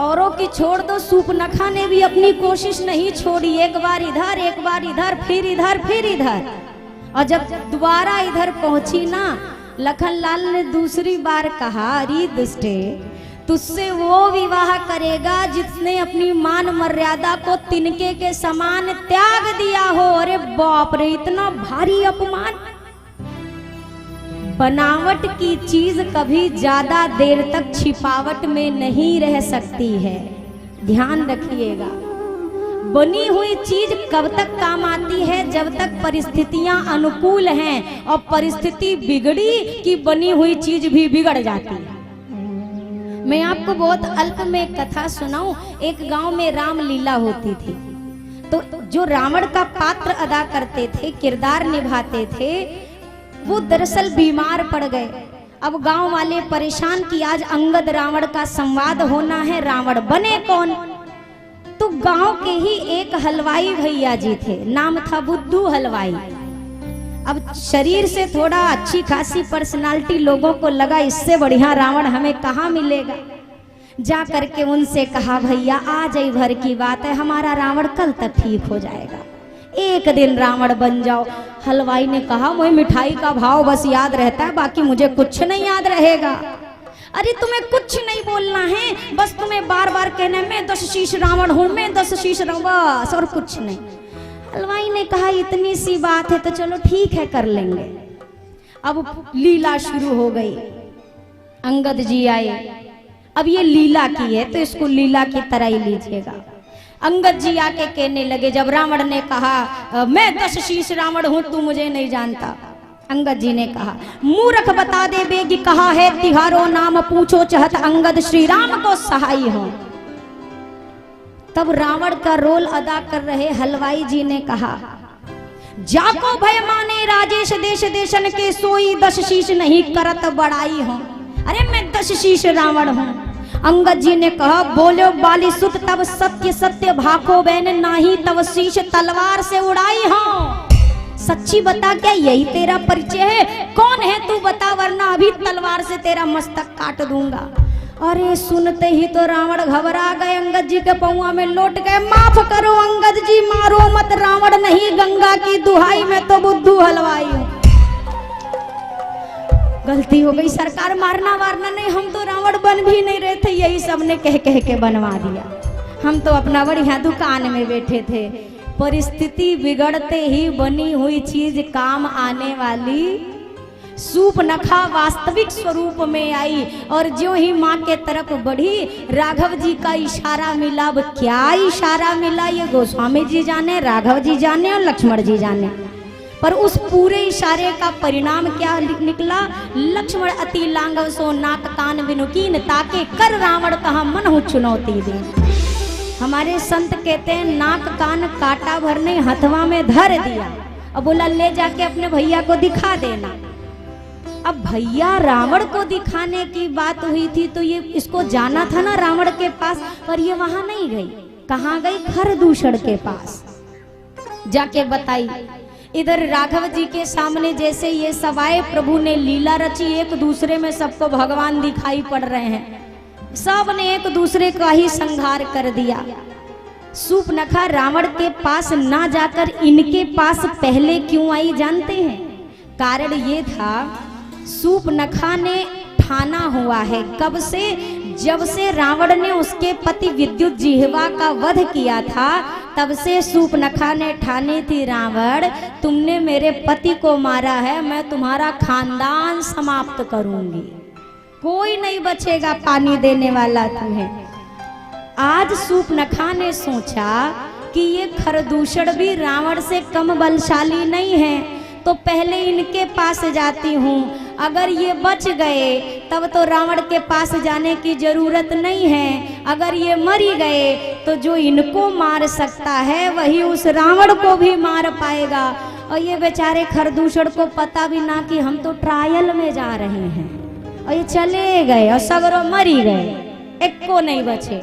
औरों की छोड़ दो, सूपनखा ने भी अपनी कोशिश नहीं छोड़ी। एक बार इधर, फिर इधर। और जब दोबारा इधर पहुंची ना, लखनलाल ने दूसरी बार कहा, अरे दुष्टे, तुझसे वो विवाह करेगा जिसने अपनी मान मर्यादा को तिनके के समान त्याग दिया हो। अरे बाप रे, इतना भारी अपमान। बनावट की चीज कभी ज्यादा देर तक छिपावट में नहीं रह सकती है, ध्यान रखिएगा। बनी हुई चीज कब तक काम आती है? जब तक परिस्थितियां अनुकूल हैं, और परिस्थिति बिगड़ी कि बनी हुई चीज भी बिगड़ जाती है। मैं आपको बहुत अल्प में कथा सुनाऊं। एक गांव में रामलीला होती थी, तो जो रावण का पात्र अदा करते थे, किरदार निभाते थे, वो दरअसल बीमार पड़ गए। अब गांव वाले परेशान कि आज अंगद रावण का संवाद होना है, रावण बने कौन? तो गांव के ही एक हलवाई भैया जी थे, नाम था बुद्धू हलवाई। अब शरीर से थोड़ा अच्छी खासी पर्सनालिटी, लोगों को लगा इससे बढ़िया रावण हमें कहाँ मिलेगा। जा करके उनसे कहा, भैया आज ही भर की बात है, हमारा रावण कल तक ठीक हो जाएगा, एक दिन रावण बन जाओ। हलवाई ने कहा, मुझे मिठाई का भाव बस याद रहता है, बाकी मुझे कुछ नहीं याद रहेगा। अरे तुम्हें कुछ नहीं बोलना है, बस तुम्हें बार बार कहना, मैं 10 शीश रावण हूं, मैं 10 शीश रावण, बस और कुछ नहीं। हलवाई ने कहा, इतनी सी बात है तो चलो ठीक है, कर लेंगे। अब लीला शुरू हो गई। अंगद जी आए। अब ये लीला की है तो इसको लीला की तरह ही लीजिएगा। अंगद जी आके कहने लगे, जब रावण ने कहा मैं 10 शीश रावण हूं, तू मुझे नहीं जानता। अंगद जी ने कहा, मूर्ख बता दे बेगी कहा है तिहारो नाम, पूछो चाहत अंगद श्री राम को सहाय हो। तब रावण का रोल अदा कर रहे हलवाई जी ने कहा, जाको भय माने राजेश देश देशन के, सोई 10 शीश नहीं करत बड़ाई हो। अरे मैं 10 शीश रावण हूं। अंगद जी ने कहा, बोलो बाली सुत, तब सत्य सत्य भाको बहन नाही, तब शीश तलवार से उड़ाई हो। सच्ची बता, क्या यही तेरा परिचय है? कौन है तू बता, वरना अभी तलवार से तेरा मस्तक काट दूंगा। अरे सुनते ही तो रावण घबरा गए, अंगद जी के पौआ में लौट गए। माफ करो अंगद जी, मारो मत, रावण नहीं गंगा की दुहाई, मैं तो बुद्धू हलवाई हूँ। गलती हो गई सरकार, मारना वारना नहीं, हम तो रावण बन भी नहीं रहे थे, यही सबने कह कह के बनवा दिया। हम तो अपना बढ़िया दुकान में बैठे थे। परिस्थिति बिगड़ते ही बनी हुई चीज काम आने वाली सूपनखा वास्तविक स्वरूप में आई, और जो ही माँ के तरफ बढ़ी, राघव जी का इशारा मिला। अब क्या इशारा मिला ये गोस्वामी जी जाने, राघव जी जाने और लक्ष्मण जी जाने, पर उस पूरे इशारे का परिणाम क्या निकला? लक्ष्मण अति लांघव सो नाक कान विनुकीन, ताके कर रावण कहा मन हो चुनौती दे। हमारे संत कहते हैं, नाक कान काटा भर ने हथवा में धर दिया, अब बोला ले जाके अपने भैया को दिखा देना। अब भैया रावण को दिखाने की बात हुई थी, तो ये इसको जाना था ना रावण के पास, पर ये वहां नहीं गई। कहाँ गई? खरदूषण के पास जाके बताई। इधर राघव जी के सामने जैसे ये सवाए प्रभु ने लीला रची, एक दूसरे में सबको भगवान दिखाई पड़ रहे हैं, सब ने एक दूसरे का ही संहार कर दिया। सूपनखा रावण के पास ना जाकर इनके पास पहले क्यों आई जानते हैं? कारण ये था, सूपनखा ने ठाना हुआ है कब से? जब से रावण ने उसके पति विद्युत जिह्वा का वध किया था, तब से सूपनखा ने ठानी थी, रावण तुमने मेरे पति को मारा है, मैं तुम्हारा खानदान समाप्त करूंगी, कोई नहीं बचेगा पानी देने वाला तुम्हें। आज सूपनखा ने सोचा कि ये खरदूषण भी रावण से कम बलशाली नहीं है, तो पहले इनके पास जाती हूँ, अगर ये बच गए तब तो रावण के पास जाने की जरूरत नहीं है, अगर ये मर ही गए तो जो इनको मार सकता है वही उस रावण को भी मार पाएगा। और ये बेचारे खरदूषण को पता भी ना कि हम तो ट्रायल में जा रहे हैं, और ये चले गए और सगरों मर ही गए, एक को नहीं बचे।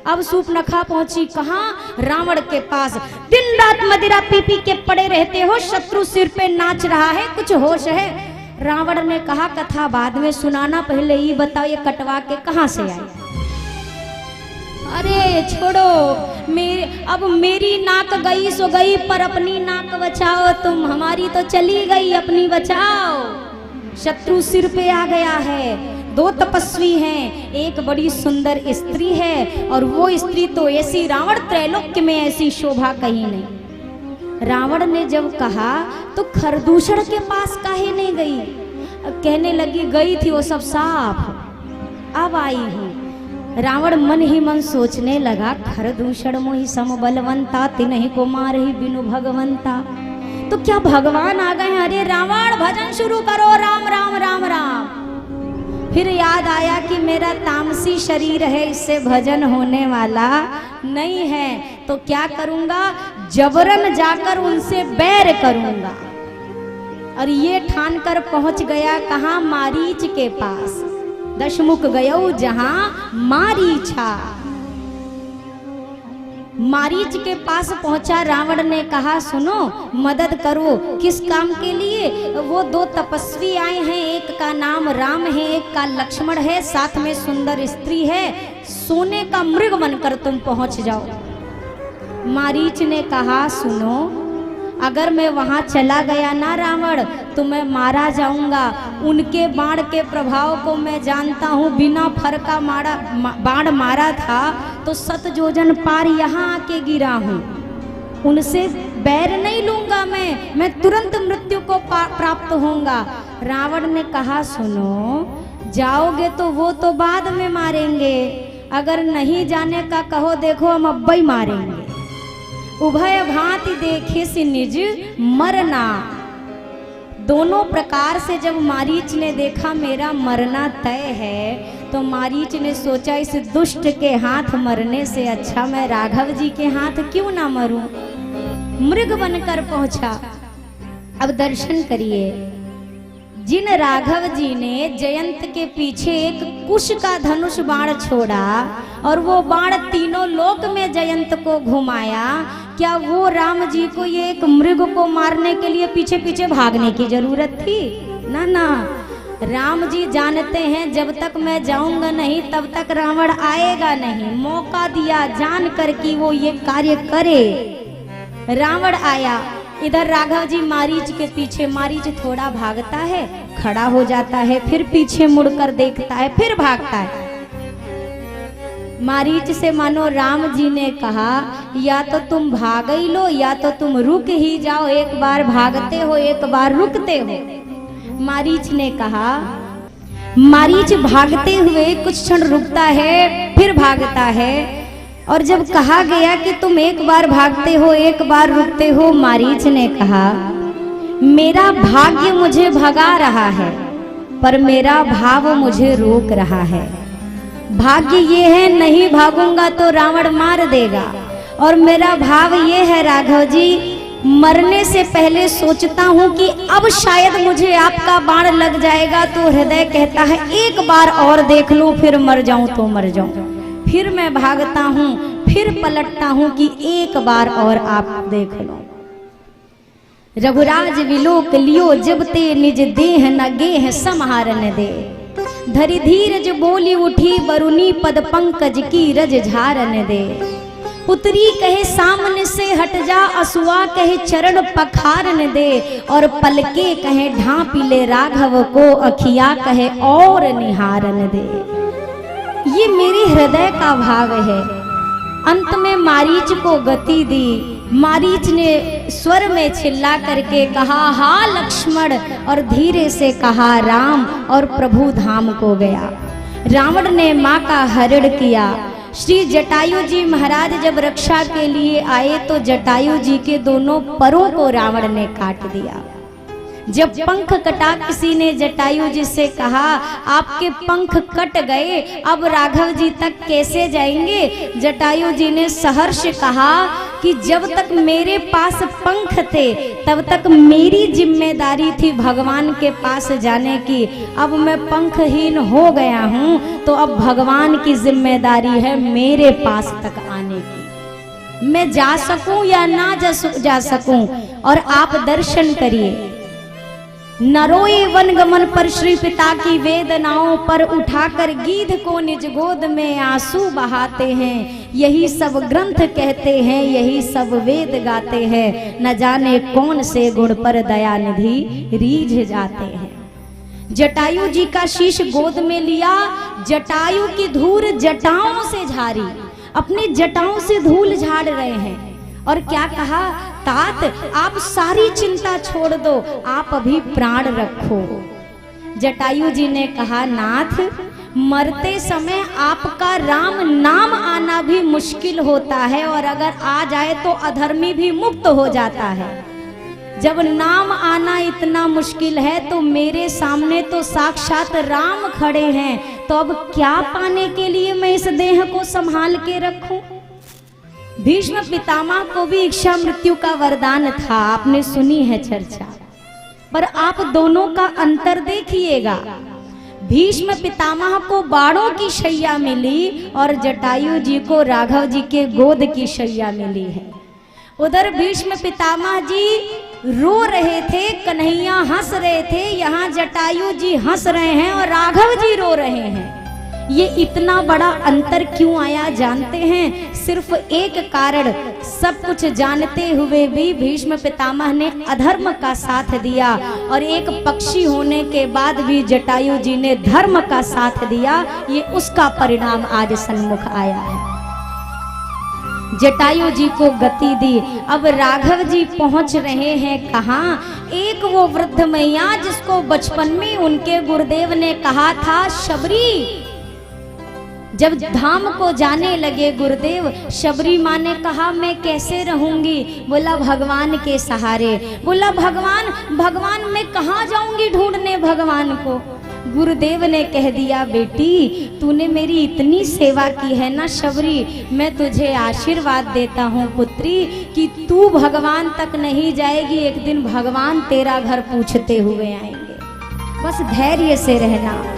अब सूपनखा पहुंची कहाँ? रावण के पास। दिन रात मदिरा पी पी के पड़े रहते हो, शत्रु सिर पे नाच रहा है, कुछ होश है? रावण ने कहा, कथा बाद में सुनाना, पहले ये बताओ ये कटवा के कहाँ से आए? अरे छोड़ो, अब मेरी नाक गई सो गई, पर अपनी नाक बचाओ तुम, हमारी तो चली गई, अपनी बचाओ। शत्रु सिर पे आ गया है, दो तपस्वी हैं, एक बड़ी सुंदर स्त्री है, और वो स्त्री तो ऐसी, रावण त्रैलोक्य में ऐसी शोभा कहीं नहीं। रावण ने जब कहा तो खरदूषण के पास काहे नहीं गई? कहने लगी गई थी वो सब साफ, अब आई हूँ। रावण मन ही मन सोचने लगा, खरदूषण मोहि सम बलवंता, तिन्हि को मारहि बिनु भगवंता। तो क्या भगवान आ गए? अरे रावण भजन शुरू करो, राम राम राम राम। फिर याद आया कि मेरा तामसी शरीर है, इससे भजन होने वाला नहीं है, तो क्या करूंगा? जबरन जाकर उनसे बैर करूंगा। और ये ठान कर पहुंच गया कहाँ? मारीच के पास। दशमुख गयो जहां मारीछा। मारीच के पास पहुंचा। रावण ने कहा सुनो, मदद करो। किस काम के लिए? वो दो तपस्वी आए हैं, एक का नाम राम है, एक का लक्ष्मण है, साथ में सुंदर स्त्री है, सोने का मृग बनकर तुम पहुंच जाओ। मारीच ने कहा सुनो, अगर मैं वहां चला गया ना रावण, तो मैं मारा जाऊंगा। उनके बाण के प्रभाव को मैं जानता हूँ, बिना फर का बाण मारा था तो 7 योजन पार यहाँ आके गिरा हूँ। उनसे बैर नहीं लूंगा मैं तुरंत मृत्यु को प्राप्त होऊंगा। रावण ने कहा सुनो, जाओगे तो वो तो बाद में मारेंगे, अगर नहीं जाने का कहो, देखो हम अब्बा ही मारेंगे। उभय भांति देखे से निज मरना। दोनों प्रकार से जब मारीच ने देखा मेरा मरना तय है, तो मारीच ने सोचा इस दुष्ट के हाथ मरने से अच्छा मैं राघव जी के हाथ क्यों ना मरूं। मृग बनकर पहुंचा। अब दर्शन करिए, जिन राघव जी ने जयंत के पीछे एक कुश का धनुष बाण छोड़ा और वो बाण तीनों लोक में जयंत को घुमाया, क्या वो राम जी को ये एक मृग को मारने के लिए पीछे पीछे भागने की जरूरत थी? ना ना, राम जी जानते हैं जब तक मैं जाऊंगा नहीं तब तक रावण आएगा नहीं। मौका दिया जान कर कि वो ये कार्य करे। रावण आया, इधर राघव जी मारीच के पीछे। मारीच थोड़ा भागता है, खड़ा हो जाता है, फिर पीछे मुड़कर देखता है, फिर भागता है। मारीच से मानो राम जी ने कहा, या तो तुम भाग ही लो या तो तुम रुक ही जाओ। एक बार भागते हो, एक बार रुकते हो। मारीच ने कहा, मारीच भागते हुए कुछ क्षण रुकता है, फिर भागता है। और जब कहा गया कि तुम एक बार भागते हो एक बार रुकते हो, मारीच ने कहा, मेरा भाग्य मुझे भगा रहा है, पर मेरा भाव मुझे रोक रहा है। भाग्य ये है नहीं भागूंगा तो रावण मार देगा, और मेरा भाव ये है राघव जी, मरने से पहले सोचता हूँ कि अब शायद मुझे आपका बाण लग जाएगा, तो हृदय कहता है एक बार और देख लूं, फिर मर जाऊं तो मर जाऊं। फिर मैं भागता हूँ, फिर पलटता हूँ कि एक बार और आप देख लो। रघुराज विलोक लियो जब ते निज देह न गेह समारन दे। धरि धीरज बोली उठी बरुनी पद पंकज की रज झारन दे। पुत्री कहे सामने से हट जा, असुआ कहे चरण पखारन दे। और पलके कहे ढांपी ले राघव को, अखिया कहे और निहारन दे। ये मेरे हृदय का भाव है। अंत में मारीच को गति दी। मारीच ने स्वर में चिल्ला करके कहा, हा लक्ष्मण, और धीरे से कहा राम, और प्रभु धाम को गया। रावण ने माँ का हरण किया। श्री जटायु जी महाराज जब रक्षा के लिए आए तो जटायु जी के दोनों परों को रावण ने काट दिया। जब पंख कटा किसी ने जटायु जी से कहा, आपके पंख कट गए, अब राघव जी तक कैसे जाएंगे? जटायु जी ने सहर्ष कहा कि जब तक मेरे पास पंख थे तब तक मेरी जिम्मेदारी थी भगवान के पास जाने की। अब मैं पंखहीन हो गया हूँ तो अब भगवान की जिम्मेदारी है मेरे पास तक आने की। मैं जा सकूं या ना जा सकूं, और आप दर्शन करिए। नरोए वनगमन पर श्री पिता की वेदनाओं पर उठाकर गीध को निज गोद में आंसू बहाते हैं। यही सब ग्रंथ कहते हैं, यही सब वेद गाते हैं, न जाने कौन से गुण पर दयानिधि रीझ जाते हैं। जटायु जी का शीश गोद में लिया, जटायु की धूल जटाओं से झाड़ी, अपनी जटाओं से धूल झाड़ रहे हैं और क्या कहा, तात आप सारी चिंता छोड़ दो, आप अभी प्राण रखो। जटायु जी ने कहा, नाथ मरते समय आपका राम नाम आना भी मुश्किल होता है और अगर आ जाए तो अधर्मी भी मुक्त हो जाता है। जब नाम आना इतना मुश्किल है तो मेरे सामने तो साक्षात राम खड़े हैं, तो अब क्या पाने के लिए मैं इस देह को संभाल के रखूं। भीष्म पितामह को भी इच्छा मृत्यु का वरदान था, आपने सुनी है चर्चा, पर आप दोनों का अंतर देखिएगा। भीष्म पितामह को बाणों की शैया मिली और जटायु जी को राघव जी के गोद की शैया मिली है। उधर भीष्म पितामह जी रो रहे थे, कन्हैया हंस रहे थे, यहाँ जटायु जी हंस रहे हैं और राघव जी रो रहे हैं। ये इतना बड़ा अंतर क्यों आया जानते हैं? सिर्फ एक कारण, सब कुछ जानते हुए भी भीष्म पितामह ने अधर्म का साथ दिया और एक पक्षी होने के बाद भी जटायु जी ने धर्म का साथ दिया। ये उसका परिणाम आज सन्मुख आया है। जटायु जी को गति दी। अब राघव जी पहुंच रहे हैं कहाँ? एक वो वृद्ध मैया जिसको बचपन में उनके गुरुदेव ने कहा था, शबरी, जब धाम को जाने लगे गुरुदेव, शबरी माँ ने कहा मैं कैसे रहूंगी? बोला भगवान के सहारे। बोला भगवान मैं कहाँ जाऊंगी ढूंढने भगवान को? गुरुदेव ने कह दिया, बेटी तूने मेरी इतनी सेवा की है ना शबरी, मैं तुझे आशीर्वाद देता हूँ पुत्री कि तू भगवान तक नहीं जाएगी, एक दिन भगवान तेरा घर पूछते हुए आएंगे। बस धैर्य से रहना।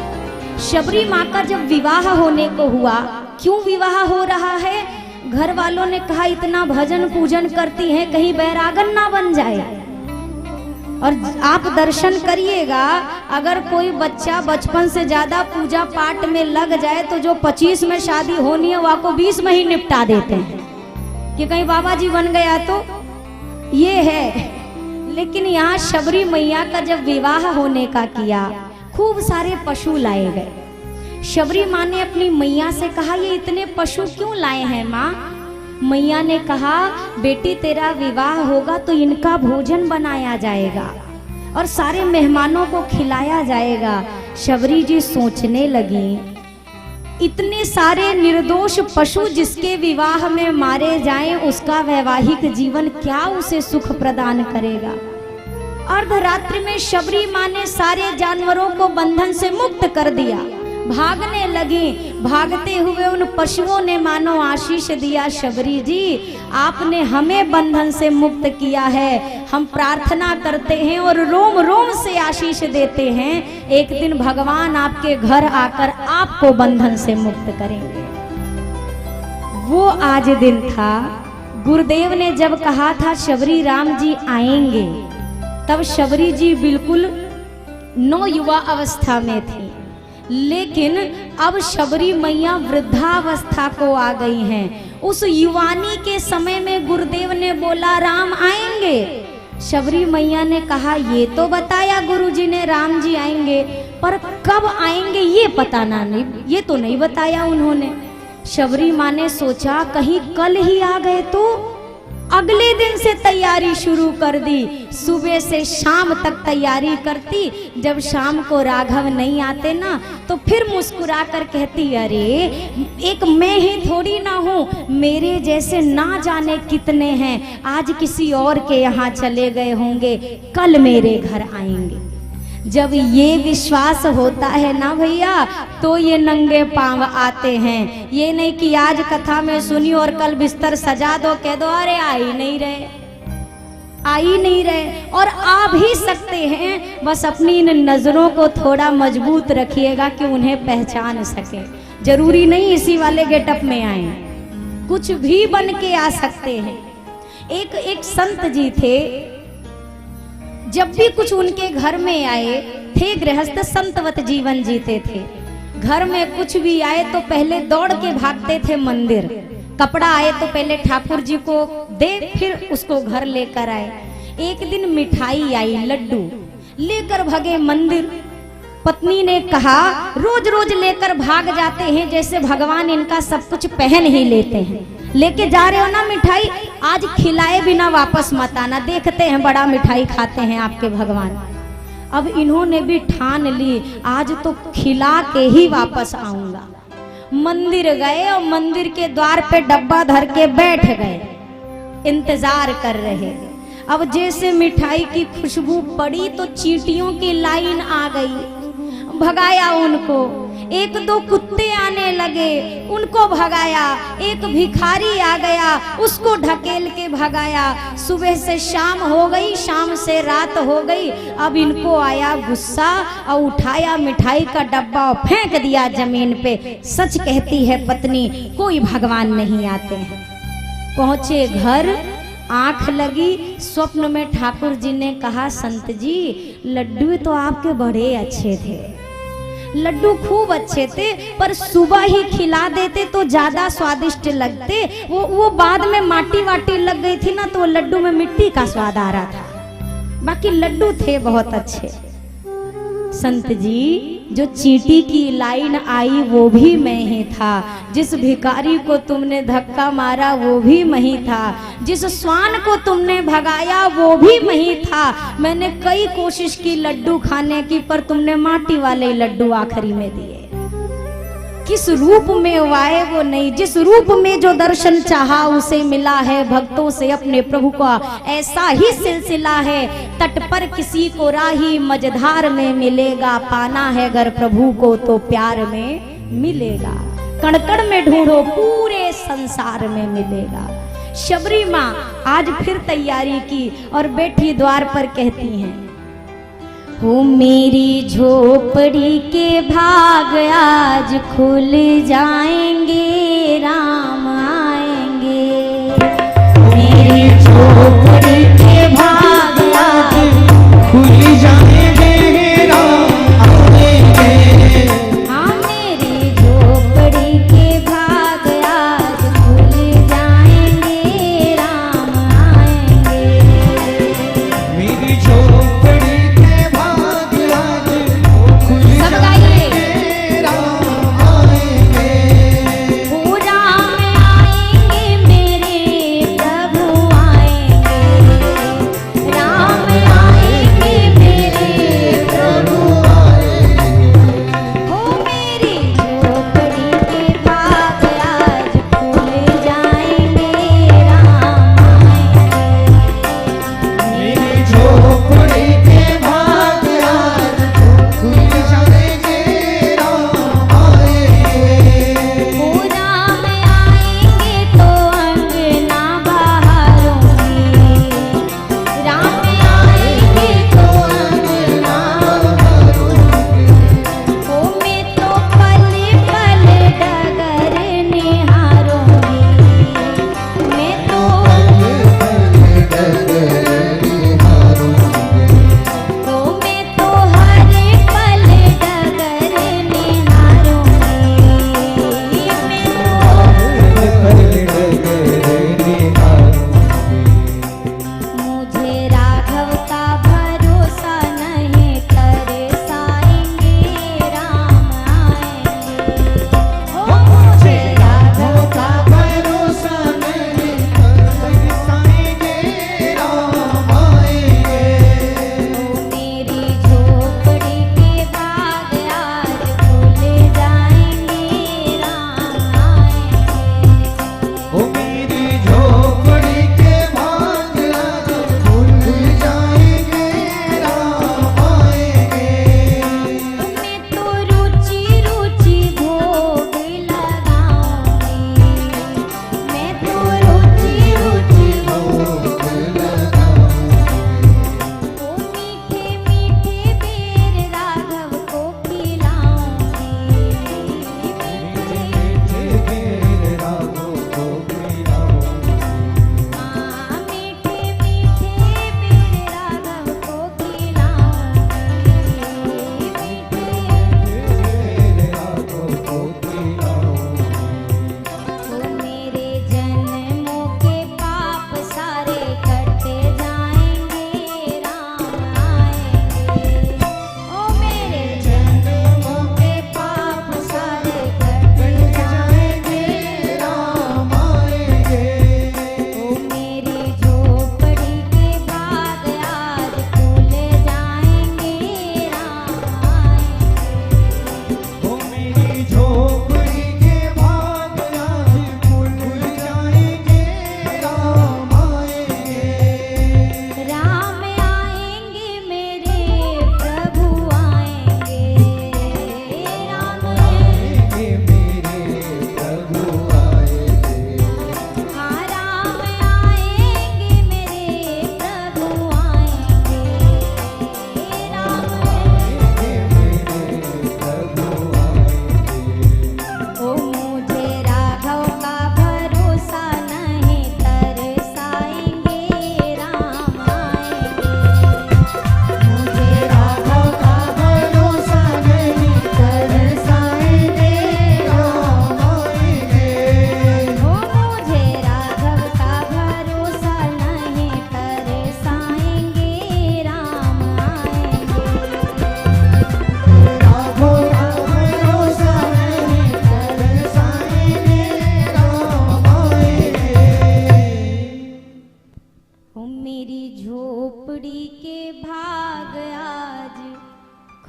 शबरी माँ का जब विवाह होने को हुआ, क्यों विवाह हो रहा है? घर वालों ने कहा इतना भजन पूजन करती हैं, कहीं बैरागन ना बन जाए। और आप दर्शन करिएगा, अगर कोई बच्चा बचपन से ज्यादा पूजा पाठ में लग जाए तो जो 25 में शादी होनी है वो को 20 में ही निपटा देते हैं कि कहीं बाबा जी बन गया तो ये है। लेकिन यहाँ शबरी मैया का जब विवाह होने का किया, खूब सारे पशु लाए गए। शबरी माँ ने अपनी मैया से कहा, ये इतने पशु क्यों लाए हैं माँ? मैया ने कहा, बेटी तेरा विवाह होगा तो इनका भोजन बनाया जाएगा और सारे मेहमानों को खिलाया जाएगा। शबरी जी सोचने लगी, इतने सारे निर्दोष पशु जिसके विवाह में मारे जाएं, उसका वैवाहिक जीवन क्या उसे सुख प्रदान करेगा? अर्धरात्रि में शबरी माँ ने सारे जानवरों को बंधन से मुक्त कर दिया। भागने लगी। भागते हुए उन पशुओं ने मानो आशीष दिया, शबरी जी आपने हमें बंधन से मुक्त किया है, हम प्रार्थना करते हैं और रोम रोम से आशीष देते हैं, एक दिन भगवान आपके घर आकर आपको बंधन से मुक्त करेंगे। वो आज दिन था। गुरुदेव ने जब कहा था शबरी राम जी आएंगे, तब शबरी जी बिल्कुल नौ युवा अवस्था में थी, लेकिन अब शबरी मैया वृद्धावस्था को आ गई हैं। उस युवानी के समय में गुरुदेव ने बोला राम आएंगे। शबरी मैया ने कहा, ये तो बताया गुरुजी ने राम जी आएंगे, पर कब आएंगे ये पता ना, नहीं ये तो नहीं बताया उन्होंने। शबरी माँ ने सोचा कहीं कल ही आ गए तो। अगले दिन से तैयारी शुरू कर दी, सुबह से शाम तक तैयारी करती। जब शाम को राघव नहीं आते ना तो फिर मुस्कुरा कर कहती, अरे एक मैं ही थोड़ी ना हूँ, मेरे जैसे ना जाने कितने हैं, आज किसी और के यहाँ चले गए होंगे, कल मेरे घर आएंगे। जब ये विश्वास होता है ना भैया, तो ये नंगे पांव आते हैं। ये नहीं कि आज कथा में सुनी और कल बिस्तर सजा दो, कह दो अरे आ ही नहीं रहे, और आ भी सकते हैं, बस अपनी इन नजरों को थोड़ा मजबूत रखिएगा कि उन्हें पहचान सके। जरूरी नहीं इसी वाले गेटअप में आए, कुछ भी बन के आ सकते हैं। एक संत जी थे, जब भी कुछ उनके घर में आए थे, गृहस्थ संतवत जीवन जीते थे। घर में कुछ भी आए तो पहले दौड़ के भागते थे मंदिर। कपड़ा आए तो पहले ठाकुर जी को दे, फिर उसको घर लेकर आए। एक दिन मिठाई आई, लड्डू लेकर भागे मंदिर। पत्नी ने कहा रोज रोज लेकर भाग जाते हैं, जैसे भगवान इनका सब कुछ पहन ही लेते हैं। लेके जा रहे हो ना मिठाई, आज खिलाए बिना वापस मत आना, देखते हैं बड़ा मिठाई खाते हैं आपके भगवान। अब इन्होंने भी ठान ली, आज तो खिला के ही वापस आऊंगा। मंदिर गए और मंदिर के द्वार पे डब्बा धर के बैठ गए, इंतजार कर रहे। अब जैसे मिठाई की खुशबू पड़ी तो चींटियों की लाइन आ गई, भगाया उनको। एक दो कुत्ते आने लगे, उनको भगाया। एक भिखारी आ गया, उसको ढकेल के भगाया। सुबह से शाम हो गई, शाम से रात हो गई। अब इनको आया गुस्सा और उठाया मिठाई का डब्बा और फेंक दिया जमीन पे। सच कहती है पत्नी, कोई भगवान नहीं आते हैं। पहुंचे घर, आंख लगी, स्वप्न में ठाकुर जी ने कहा, संत जी लड्डू तो आपके बड़े अच्छे थे, लड्डू खूब अच्छे थे, पर सुबह ही खिला देते तो ज्यादा स्वादिष्ट लगते। वो बाद में माटी वाटी लग गई थी ना, तो लड्डू में मिट्टी का स्वाद आ रहा था, बाकी लड्डू थे बहुत अच्छे। संत जी, जो चींटी की लाइन आई वो भी मैं ही था, जिस भिखारी को तुमने धक्का मारा वो भी मैं ही था, जिस स्वान को तुमने भगाया वो भी मैं ही था। मैंने कई कोशिश की लड्डू खाने की, पर तुमने माटी वाले लड्डू आखिरी में दिए। किस रूप में वो आए वो नहीं, जिस रूप में जो दर्शन चाहा उसे मिला है। भक्तों से अपने प्रभु का ऐसा ही सिलसिला है, तट पर किसी को राही मझधार में मिलेगा। पाना है अगर प्रभु को तो प्यार में मिलेगा, कण कण में ढूंढो पूरे संसार में मिलेगा। शबरी माँ आज फिर तैयारी की और बैठी द्वार पर कहती हैं, हो मेरी झोपड़ी के भाग आज खुल जाएंगे, राम आएंगे। मेरी झोपड़ी के भाग आज खुल जाएंगे, राम आएंगे। हाँ, मेरी झोपड़ी के भाग आज खुल जाएंगे, राम आएंगे। मेरी झोपड़ी हो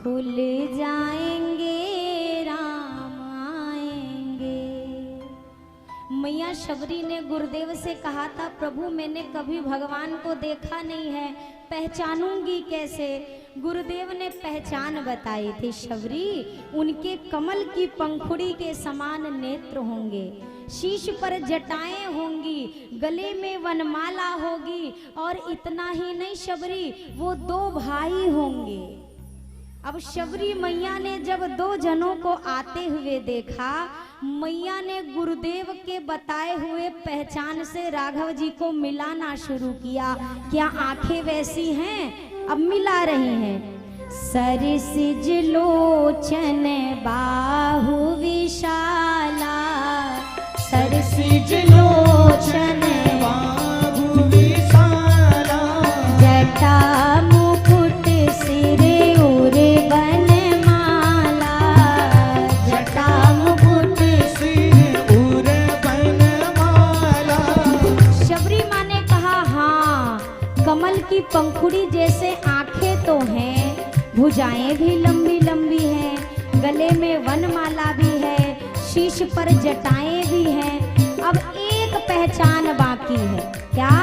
खुल जाएंगे राम आएंगे। मैया शबरी ने गुरुदेव से कहा था, प्रभु मैंने कभी भगवान को देखा नहीं है, पहचानूंगी कैसे? गुरुदेव ने पहचान बताई थी, शबरी उनके कमल की पंखुड़ी के समान नेत्र होंगे, शीश पर जटाएं होंगी, गले में वनमाला होगी, और इतना ही नहीं शबरी, वो 2 भाई होंगे। अब शबरी मैया ने जब 2 जनों को आते हुए देखा, मैया ने गुरुदेव के बताए हुए पहचान से राघव जी को मिलाना शुरू किया। क्या आंखें वैसी हैं? अब मिला रही हैं। सरसिज लोचन बाहु विशाला, सरसिज लोचन बाहु विशाला, जटा मुकुट सिरे उर बनमाला, जटा मुकुट सिर उर बनमाला। शबरी माँ ने कहा, हाँ कमल की पंखुड़ी जैसे आंखें तो हैं, भुजाएं भी लंबी लंबी हैं, गले में वनमाला भी है, शीश पर जटाएं भी हैं। अब एक पहचान बाकी है। क्या?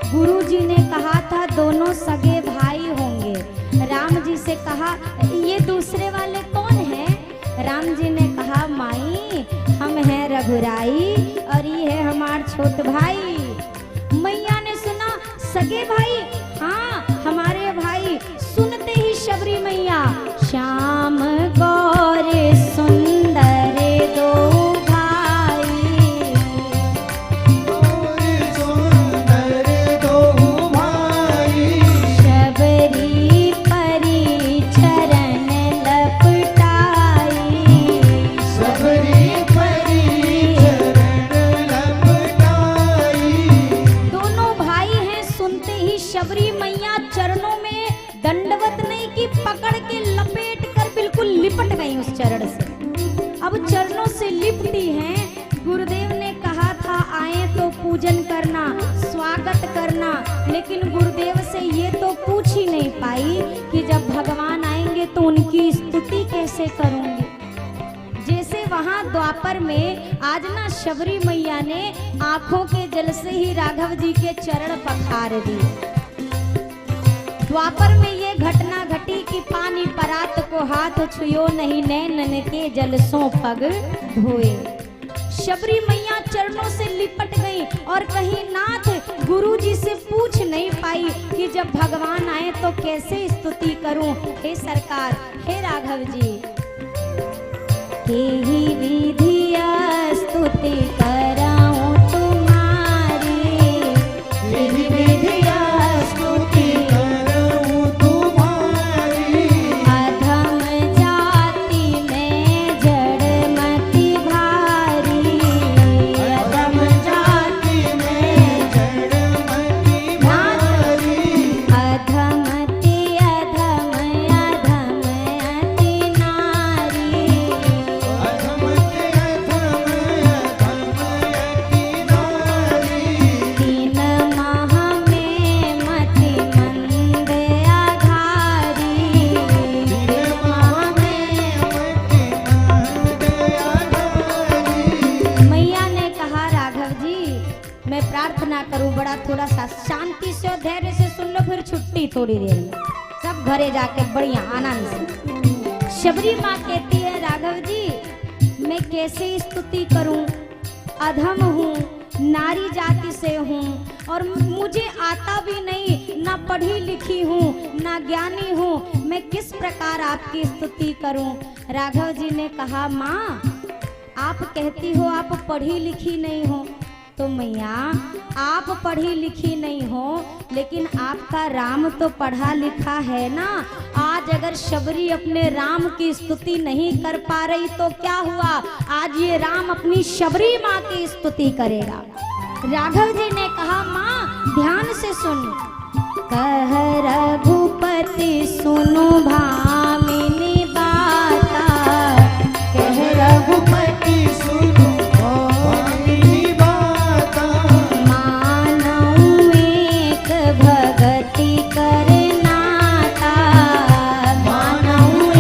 गुरुजी ने कहा था दोनों सगे भाई होंगे। राम जी से कहा, ये दूसरे वाले कौन हैं? राम जी ने कहा, माई हम हैं रघुराई और ये है हमार छोट भाई। मैया ने सुना, सगे भाई? हाँ हमारे भाई। सुनते ही शबरी मैया, श्याम गौर सुंदर 2 भाई, और सुंदर 2 भाई, शबरी परी चरण लपटाई, सबरी परी चरण लपटाई। दोनों भाई हैं। सुनते ही शबरी मैया चरणों में दंडवत नहीं की, पकड़ के लपेट कर बिल्कुल लिपट गई उस चरण से। अब चरणों से लिपटी हैं। गुरुदेव ने कहा था आए तो पूजन करना, स्वागत करना, लेकिन गुरुदेव से ये तो पूछ ही नहीं पाई कि जब भगवान आएंगे तो उनकी स्तुति कैसे करूंगी। जैसे वहां द्वापर में आज ना शबरी मैया ने आंखों के जल से ही राघव जी के चरण पखार दिए। द्वापर में ये घटना घटी कि पानी परात को हाथ छुयो नहीं, नैनन के जल सो पग धोए। शबरी मैया चरणों से लिपट गई और कहीं नाथ गुरु जी से पूछ नहीं पाई कि जब भगवान आए तो कैसे स्तुति करूं। हे सरकार, हे राघव जी, ही विधिया स्तुति कराऊं तुम्हारी, ही विधिया स्तुति कराऊं तुम्हारी, अधम जाति में जड़मति भारी, अधम जाति में जड़मति भारी, अधमति अधम अधम अति नारी, अधमति अधम अधमयति नारी। 3 माह में मति मंद आधारी, 3 माह में मति मंद आधारी। मैया ने कहा, राघव जी मैं प्रार्थना करूं, बड़ा थोड़ा सा शांति से और धैर्य से सुन लो, फिर छुट्टी थोड़ी देर में, सब घरे जाके बढ़िया आनंद से। शबरी माँ कहती है, राघव जी मैं कैसे स्तुति करूं, अधम हूँ, नारी जाति से हूँ, और मुझे आता भी नहीं, ना पढ़ी लिखी हूँ, ना ज्ञानी हूँ, मैं किस प्रकार आपकी स्तुति करूं। राघव जी ने कहा, माँ आप कहती हो आप पढ़ी लिखी नहीं हो, तो मैया आप पढ़ी लिखी नहीं हो, लेकिन आपका राम तो पढ़ा लिखा है ना। आज अगर शबरी अपने राम की स्तुति नहीं कर पा रही तो क्या हुआ, आज ये राम अपनी शबरी माँ की स्तुति करेगा। राघव जी ने कहा, माँ ध्यान से सुन, कह रघुपति सुनो भामिनी बाता, कह रघुपति सुनो भामिनी बाता, मानऊ एक भगति करनाता, मानऊ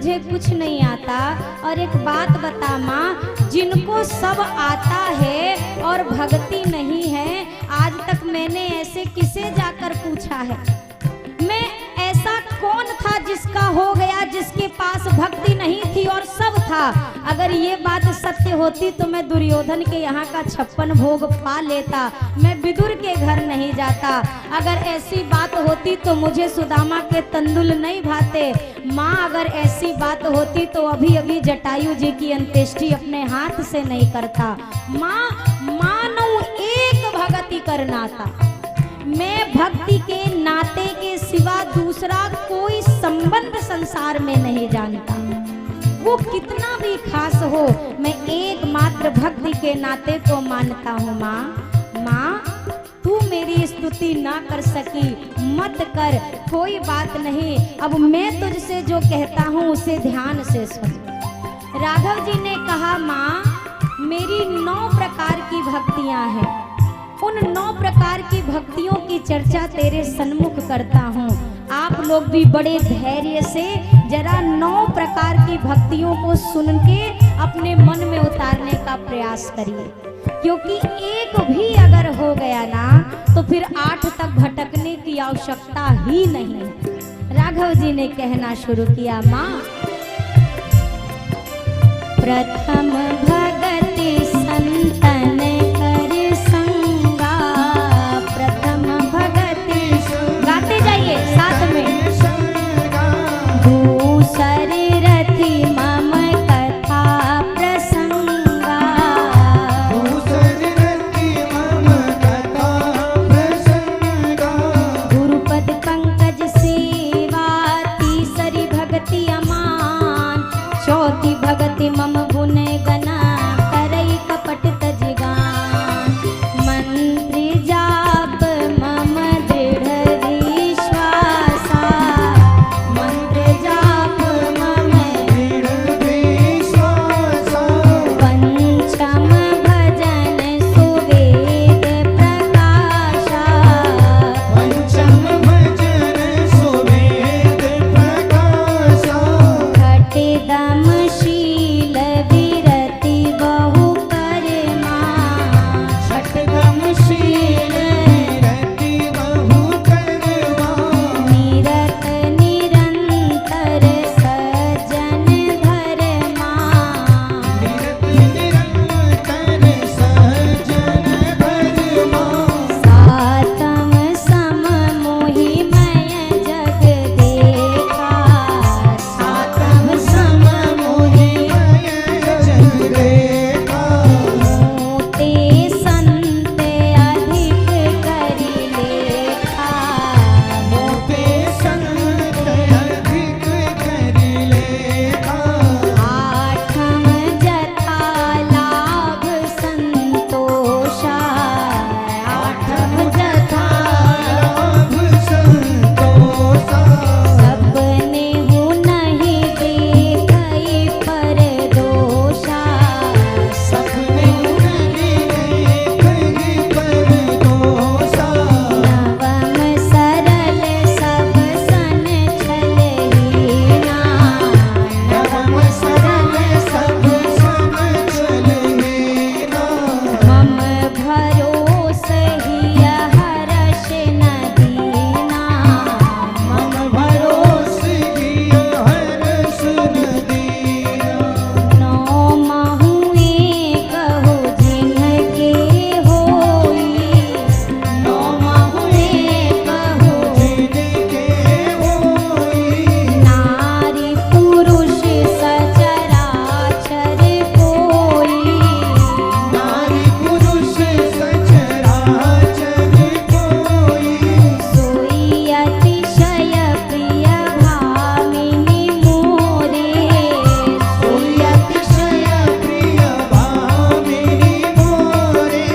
मुझे कुछ नहीं आता। और एक बात बता माँ, जिनको सब आता है और भक्ति नहीं है, आज तक मैंने ऐसे किसे जाकर पूछा है? मैं ऐसा कौन था जिसका हो गया, जिसके पास भक्ति नहीं थी और सब था? अगर ये बात सत्य होती तो मैं दुर्योधन के यहाँ का 56 भोग पा लेता, मैं विदुर के घर नहीं जाता। अगर ऐसी बात होती तो मुझे सुदामा के तंदुल नहीं भाते। माँ, अगर ऐसी बात होती तो अभी अभी जटायु जी की अंत्येष्टि अपने हाथ से नहीं करता। माँ, मानो एक भक्ति करना था। मैं भक्ति के नाते के सिवा दूसरा कोई संबंध संसार में नहीं जानता। वो कितना भी खास हो, मैं एकमात्र भक्ति के नाते को मानता हूँ। माँ, माँ, तू मेरी स्तुति ना कर सकी, मत कर, कोई बात नहीं। अब मैं तुझसे जो कहता हूँ उसे ध्यान से सुन। राघव जी ने कहा, माँ, मेरी 9 प्रकार की भक्तियाँ हैं। उन 9 प्रकार की भक्तियों की चर्चा तेरे सन्मुख करता हूँ। आप लोग भी बड़े धैर्य से जरा 9 प्रकार की भक्तियों को सुन के अपने मन में उतारने का प्रयास करिए, क्योंकि एक भी अगर हो गया ना तो फिर 8 तक भटकने की आवश्यकता ही नहीं है। राघव जी ने कहना शुरू किया, माँ, प्रथम भगति संतन साथ में, दूसरे रथी मम कथा प्रसंगा, दूसरे रथी मम कथा प्रसंगा, गुरुपद पंकज सेवा, तीसरी भक्ति अमान, चौथी भक्ति मम गुण गना, करई कपट तजगान, मंत्र जाप मम दृढ़ विश्वासा, मंत्र जाप मम दृढ़ विश्वासा, पंचम भजन सुवेद प्रकाशा, पंचम भजन सुवेद प्रकाशा, खटिदम शील विरति बहु करमा, षटदम शील विरति बहु कर्मा, निरत निरंतर सज्जन धर्मा, निरत निरंतर सज्जन धर्मा, सातम सम मोहिमय जग देखा, सातम सम मोहिमय जग देखा, मोते संत अधिक करि लेखा, मोते संत अधिक करि लेखा, आठम जथा लाभ संतोषा, आठम जथा लाभ संतोषा, सबने हूँ नहीं देखई पर दोषा, सपने नहीं देखई पर दोषा, नवम सरल सब सन छलहीना, नवम सरल सब सन छलहीना, मम भरोस हिय हर्ष न दीना, मम भरोस किया हर्ष न दीना, नौ महु एक हो जिनके होई, नौ महु एक हो जिनके होई, नारी पुरुष सचराचर कोई, नारी पुरुष सचराचर कोई, सोई अतिशय प्रिय भामिनी मोरे, सोई अतिशय प्रिय भामिनी मोरे,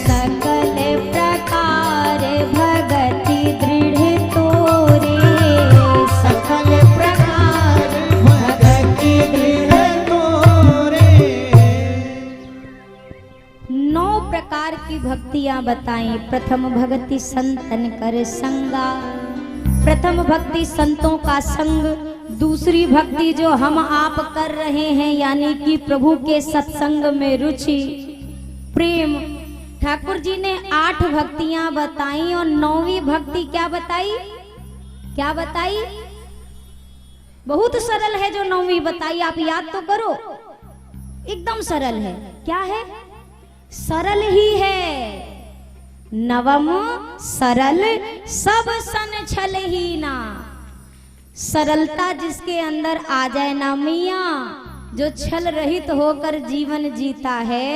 सकल प्रकार भगति दृढ़ तोरे, सकल प्रकार भगति दृढ़ तोरे। 9 प्रकार की भक्तियां बताई। प्रथम भक्ति संतन कर संगा, प्रथम भक्ति संतों का संग, दूसरी भक्ति जो हम आप कर रहे हैं, यानी कि प्रभु के सत्संग में रुचि, प्रेम। ठाकुर जी ने 8 भक्तियां बताई और 9वीं भक्ति क्या बताई? क्या बताई? बहुत सरल है जो 9वीं बताई, आप याद तो करो, एकदम सरल है। क्या है? सरल ही है। नवम सरल सब सन छल ही ना। सरलता जिसके अंदर आ जाए ना मैया, जो छल रहित होकर जीवन जीता है,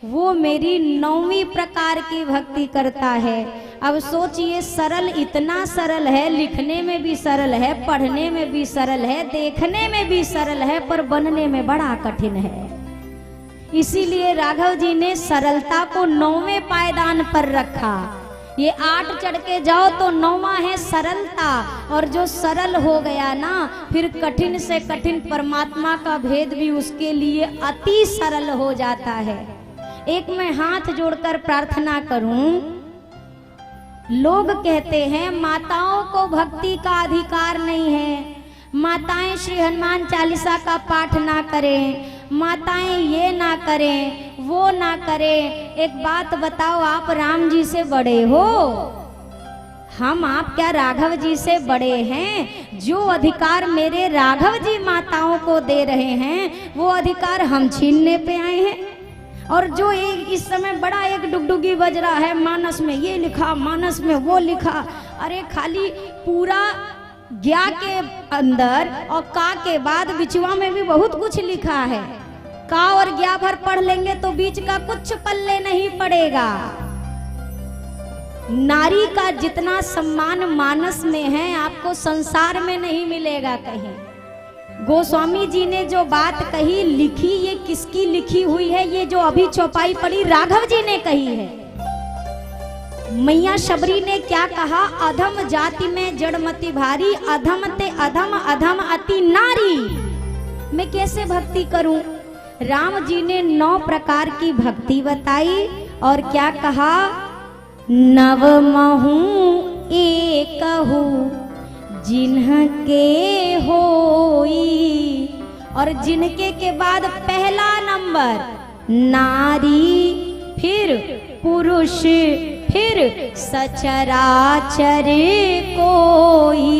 वो मेरी 9वीं प्रकार की भक्ति करता है। अब सोचिए, सरल इतना सरल है, लिखने में भी सरल है, पढ़ने में भी सरल है, देखने में भी सरल है, पर बनने में बड़ा कठिन है। इसीलिए राघव जी ने सरलता को 9वें पायदान पर रखा। ये 8 चढ़ के जाओ तो 9वां है सरलता, और जो सरल हो गया ना, फिर कठिन से कठिन परमात्मा का भेद भी उसके लिए अति सरल हो जाता है। एक मैं हाथ जोड़कर प्रार्थना करूं। लोग कहते हैं माताओं को भक्ति का अधिकार नहीं है, माताएं श्री हनुमान चालीसा का पाठ ना करें, माताएं ये ना करें, वो ना करें। एक बात बताओ, आप राम जी से बड़े हो, हम आप क्या राघव जी से बड़े हैं? जो अधिकार मेरे राघव जी माताओं को दे रहे हैं, वो अधिकार हम छीनने पे आए हैं। और जो इस समय बड़ा एक डुगडुगी बज रहा है, मानस में ये लिखा, मानस में वो लिखा। अरे खाली पूरा ज्ञा के अंदर और का के बाद बिचवा में भी बहुत कुछ लिखा है। का और ज्ञा भर पढ़ लेंगे तो बीच का कुछ पल्ले नहीं पड़ेगा। नारी का जितना सम्मान मानस में है, आपको संसार में नहीं मिलेगा कहीं। गोस्वामी जी ने जो बात कही, लिखी, ये किसकी लिखी हुई है? ये जो अभी चौपाई पड़ी, राघव जी ने कही है। मैया शबरी ने क्या कहा? अधम जाति में जड़मति भारी, अधम ते अधम, अधम अति नारी। मैं कैसे भक्ति करूं? राम जी ने 9 प्रकार की भक्ति बताई और क्या कहा? नव महू एकहु जिन्हके होई, और जिनके के बाद पहला नंबर नारी, फिर पुरुष, फिर सचराचर कोई।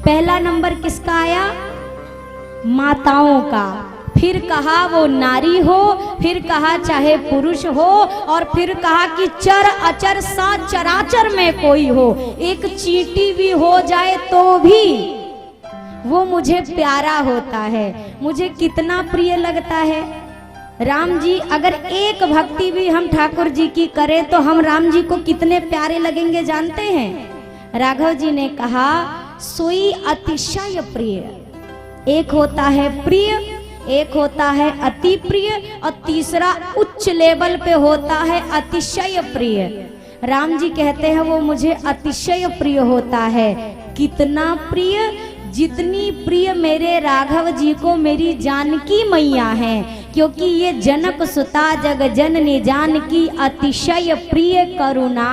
पहला नंबर किसका आया? माताओं का। फिर कहा वो नारी हो, फिर कहा चाहे पुरुष हो, और फिर कहा कि चर अचर सा चराचर में कोई हो। एक चींटी भी हो जाए तो भी वो मुझे प्यारा होता है, मुझे कितना प्रिय लगता है। राम जी, अगर एक भक्ति भी हम ठाकुर जी की करें तो हम राम जी को कितने प्यारे लगेंगे जानते हैं? राघव जी ने कहा सोई अतिशय प्रिय। एक होता है प्रिय, एक होता है अति प्रिय, और तीसरा उच्च लेवल पे होता है अतिशय प्रिय। राम जी कहते हैं वो मुझे अतिशय प्रिय होता है। कितना प्रिय? जितनी प्रिय मेरे राघव जी को मेरी जानकी मैया है, क्योंकि ये जनक सुता जग जननी जानकी, अतिशय प्रिय करुणा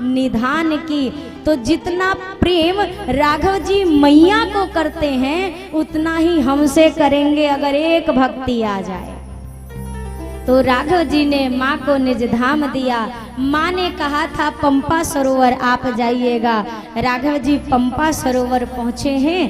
निधान की। तो जितना प्रेम राघव जी मैया को करते हैं, उतना ही हमसे करेंगे अगर एक भक्ति आ जाए। तो राघव जी ने माँ को निज धाम दिया। माँ ने कहा था पंपा सरोवर आप जाइएगा। राघव जी पंपा सरोवर पहुँचे हैं।